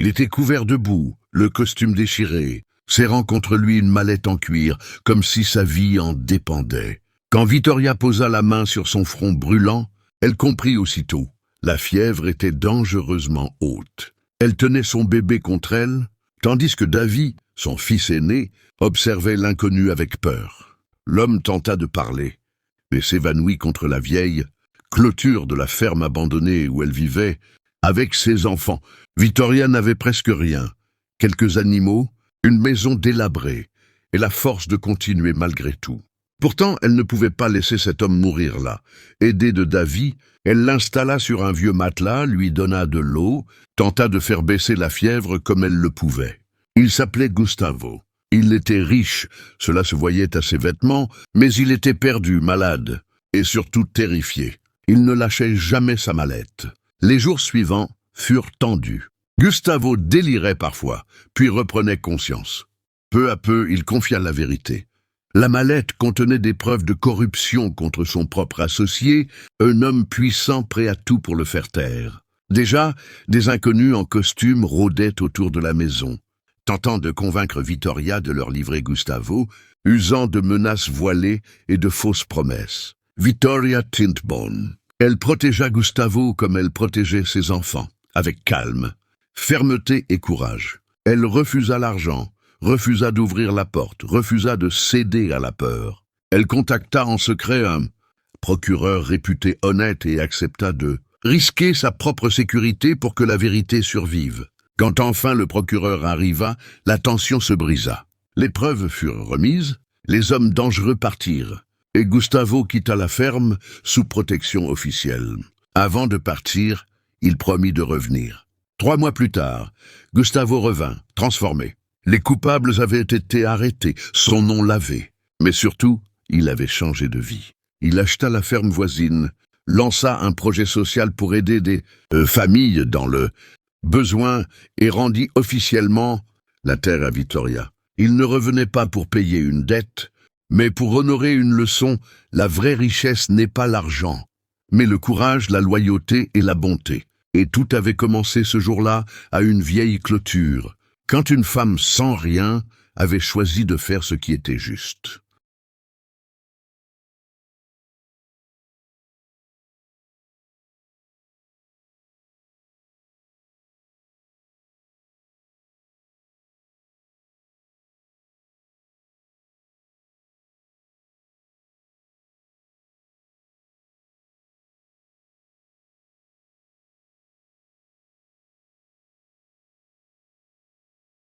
Il était couvert de boue, le costume déchiré, serrant contre lui une mallette en cuir, comme si sa vie en dépendait. Quand Vittoria posa la main sur son front brûlant, elle comprit aussitôt. La fièvre était dangereusement haute. Elle tenait son bébé contre elle, tandis que Davy, son fils aîné, observait l'inconnu avec peur. L'homme tenta de parler, mais s'évanouit contre la vieille clôture de la ferme abandonnée où elle vivait, avec ses enfants. Vittoria n'avait presque rien. Quelques animaux, une maison délabrée, et la force de continuer malgré tout. Pourtant, elle ne pouvait pas laisser cet homme mourir là. Aidée de Davy, elle l'installa sur un vieux matelas, lui donna de l'eau, tenta de faire baisser la fièvre comme elle le pouvait. Il s'appelait Gustavo. Il était riche, cela se voyait à ses vêtements, mais il était perdu, malade, et surtout terrifié. Il ne lâchait jamais sa mallette. Les jours suivants furent tendus. Gustavo délirait parfois, puis reprenait conscience. Peu à peu, il confia la vérité. La mallette contenait des preuves de corruption contre son propre associé, un homme puissant prêt à tout pour le faire taire. Déjà, des inconnus en costume rôdaient autour de la maison, tentant de convaincre Vittoria de leur livrer Gustavo, usant de menaces voilées et de fausses promesses. Vittoria Tintbone. Elle protégea Gustavo comme elle protégeait ses enfants, avec calme, fermeté et courage. Elle refusa l'argent, refusa d'ouvrir la porte, refusa de céder à la peur. Elle contacta en secret un procureur réputé honnête et accepta de risquer sa propre sécurité pour que la vérité survive. Quand enfin le procureur arriva, la tension se brisa. Les preuves furent remises, les hommes dangereux partirent, et Gustavo quitta la ferme sous protection officielle. Avant de partir, il promit de revenir. 3 mois plus tard, Gustavo revint, transformé. Les coupables avaient été arrêtés, son nom lavé. Mais surtout, il avait changé de vie. Il acheta la ferme voisine, lança un projet social pour aider des familles dans le besoin et rendit officiellement la terre à Vittoria. Il ne revenait pas pour payer une dette, mais pour honorer une leçon. La vraie richesse n'est pas l'argent, mais le courage, la loyauté et la bonté. Et tout avait commencé ce jour-là à une vieille clôture, quand une femme sans rien avait choisi de faire ce qui était juste.